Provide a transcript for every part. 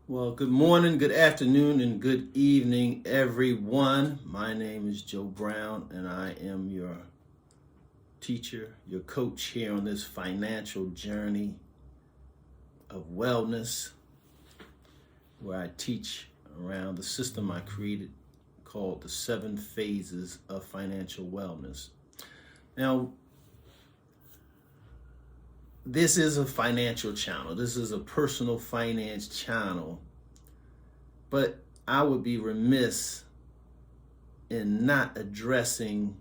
Well, good morning, good afternoon, and good evening, everyone. My name is Joe Brown, and I am your teacher, your coach here on this financial journey of wellness, where I teach around the system I created called the 7 phases of financial wellness. Now, this is a financial channel. This is a personal finance channel. But I would be remiss in not addressing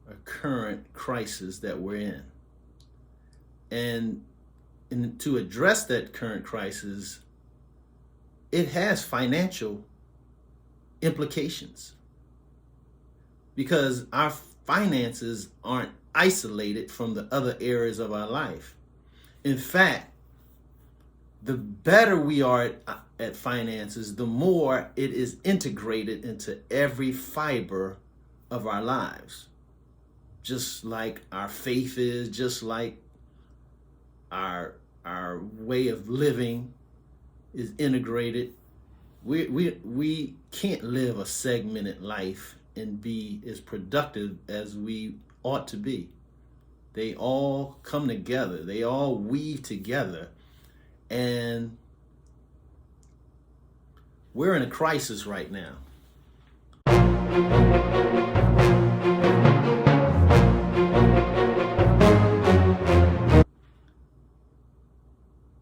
a current crisis that we're in. And to address that current crisis, it has financial implications. Because our finances aren't isolated from the other areas of our life. In fact, the better we are at finances, the more it is integrated into every fiber of our lives. Just like our faith is, just like our way of living is integrated. We can't live a segmented life and be as productive as we ought to be. They all come together. They all weave together. And we're in a crisis right now.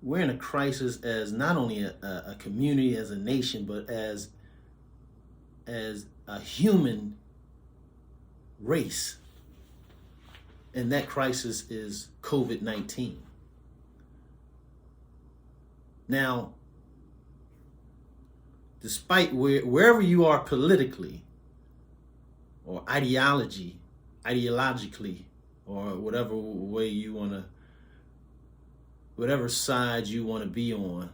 We're in a crisis as not only a community, as a nation, but as a human race. And that crisis is COVID-19. Now, despite wherever you are politically or ideologically, or whatever way you want to, whatever side you want to be on,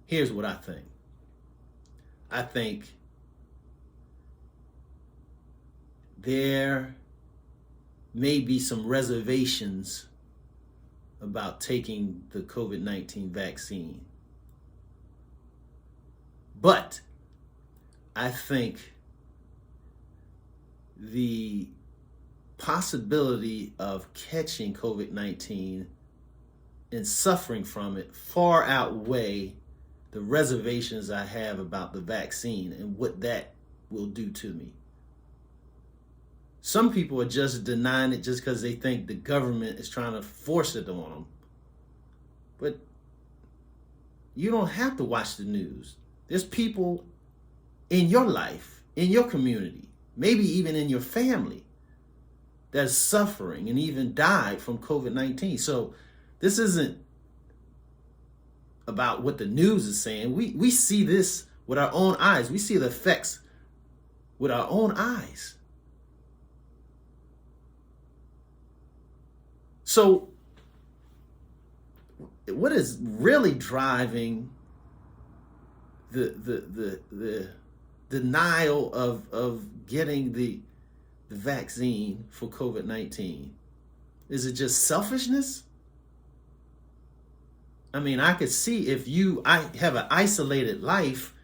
here's what I think. I think there may be some reservations about taking the COVID-19 vaccine. But I think the possibility of catching COVID-19 and suffering from it far outweigh the reservations I have about the vaccine and what that will do to me. Some people are just denying it just because they think the government is trying to force it on them. But you don't have to watch the news. There's people in your life, in your community, maybe even in your family, that's suffering and even died from COVID-19. So this isn't about what the news is saying. We see this with our own eyes. We see the effects with our own eyes. So what is really driving the denial of getting the vaccine for COVID-19? Is it just selfishness? I mean, I could see if I have an isolated life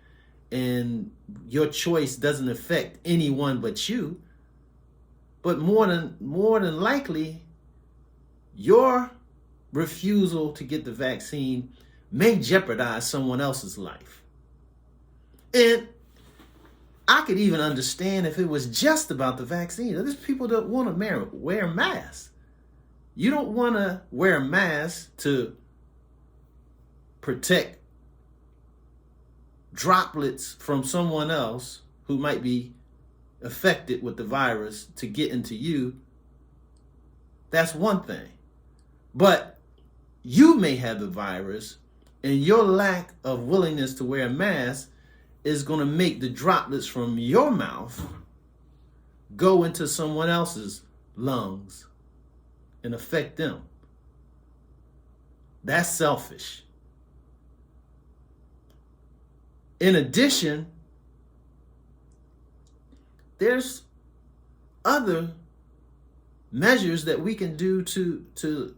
and your choice doesn't affect anyone but you, but more than likely, your refusal to get the vaccine may jeopardize someone else's life. And I could even understand if it was just about the vaccine. There's people that want to wear masks. You don't want to wear a mask to protect droplets from someone else who might be affected with the virus to get into you. That's one thing. But you may have the virus, and your lack of willingness to wear a mask is going to make the droplets from your mouth go into someone else's lungs and affect them. That's selfish. In addition, there's other measures that we can do to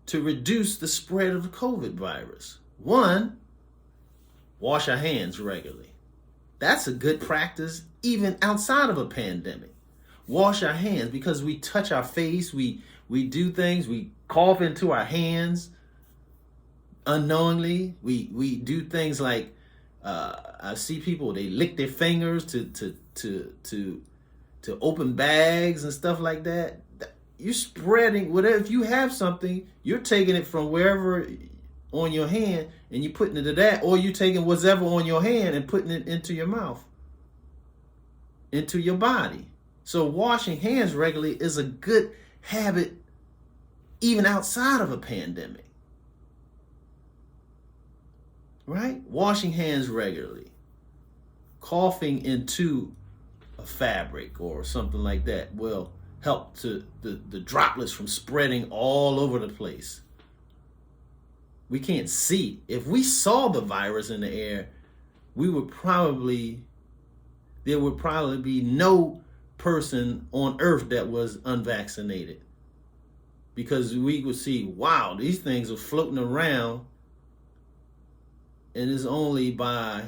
to reduce the spread of the COVID virus. One, wash our hands regularly. That's a good practice even outside of a pandemic. Wash our hands, because we touch our face, we do things, we cough into our hands unknowingly. We do things like I see people, they lick their fingers to open bags and stuff like that. You're spreading whatever. If you have something, you're taking it from wherever on your hand and you're putting it to that, or you're taking whatever on your hand and putting it into your mouth, into your body. So washing hands regularly is a good habit even outside of a pandemic. Right? Washing hands regularly. Coughing into a fabric or something like that will help to the droplets from spreading all over the place. We can't see. If we saw the virus in the air, there would probably be no person on earth that was unvaccinated, because we would see, wow, these things are floating around, and it's only by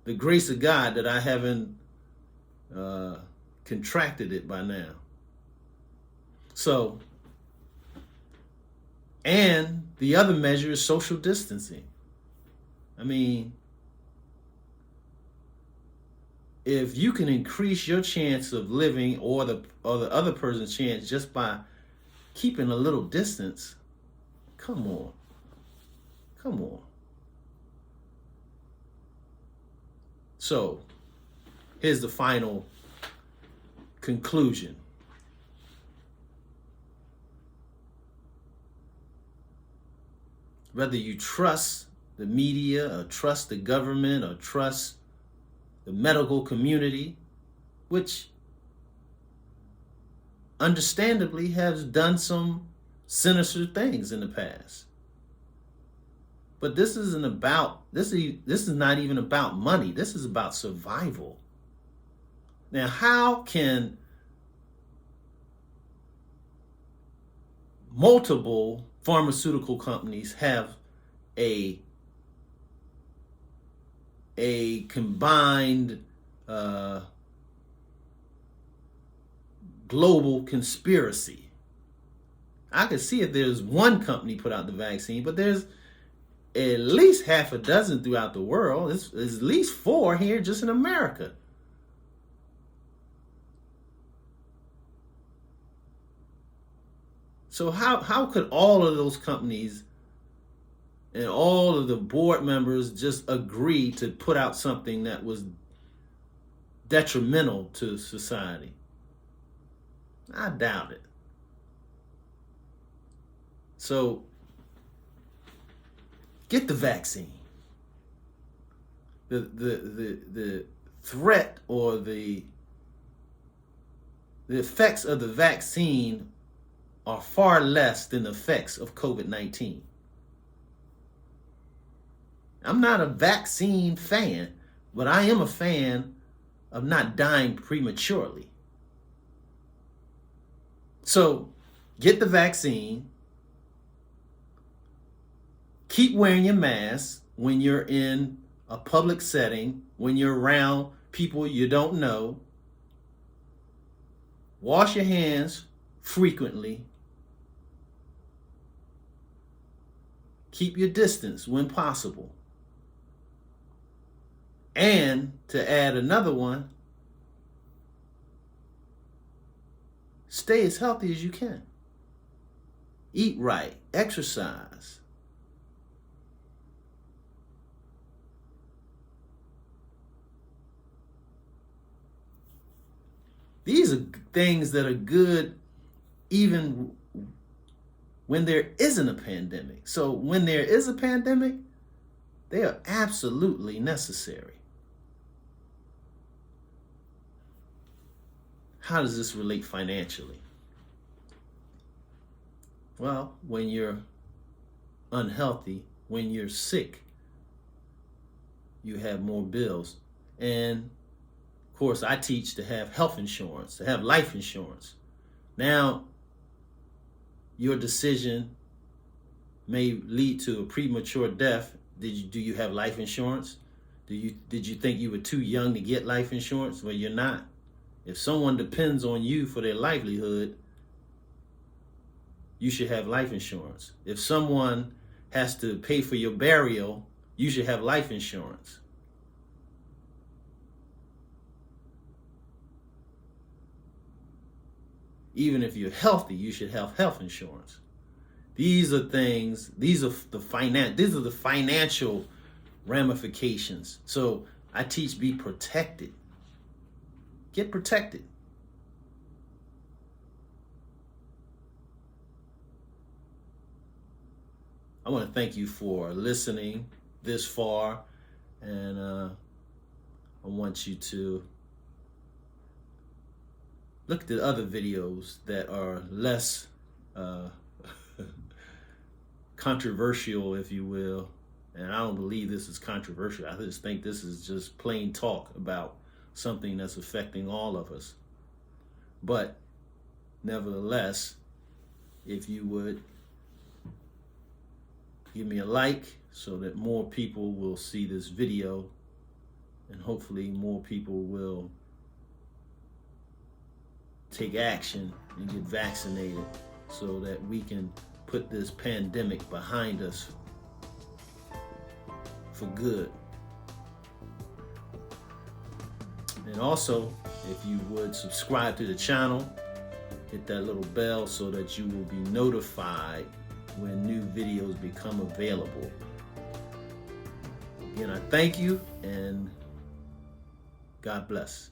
the grace of God that I haven't contracted it by now. So, and the other measure is social distancing. I mean, if you can increase your chance of living or the other person's chance just by keeping a little distance, come on. So, here's the final conclusion. Whether you trust the media or trust the government or trust the medical community, which understandably has done some sinister things in the past. But this is not even about money. This is about survival. Now, how can multiple pharmaceutical companies have a combined global conspiracy? I could see if there's one company put out the vaccine, but there's at least half a dozen throughout the world. There's at least 4 here just in America. So how could all of those companies and all of the board members just agree to put out something that was detrimental to society? I doubt it. So get the vaccine. The threat or the effects of the vaccine are far less than the effects of COVID-19. I'm not a vaccine fan, but I am a fan of not dying prematurely. So get the vaccine. Keep wearing your mask when you're in a public setting, when you're around people you don't know. Wash your hands frequently. Keep your distance when possible. And to add another one, stay as healthy as you can. Eat right, exercise. These are things that are good even when there isn't a pandemic. So when there is a pandemic, they are absolutely necessary. How does this relate financially? Well, when you're unhealthy, when you're sick, you have more bills. And of course, I teach to have health insurance, to have life insurance. Now, your decision may lead to a premature death, do you have life insurance? Did you think you were too young to get life insurance? Well, you're not. If someone depends on you for their livelihood, you should have life insurance. If someone has to pay for your burial, you should have life insurance. Even if you're healthy, you should have health insurance. These are the financial ramifications. So I teach be protected. Get protected. I want to thank you for listening this far, and I want you to look at the other videos that are less controversial, if you will. And I don't believe this is controversial. I just think this is just plain talk about something that's affecting all of us. But nevertheless, if you would give me a like so that more people will see this video, and hopefully more people will take action and get vaccinated so that we can put this pandemic behind us for good. And also, if you would subscribe to the channel, hit that little bell so that you will be notified when new videos become available. Again, I thank you, and God bless.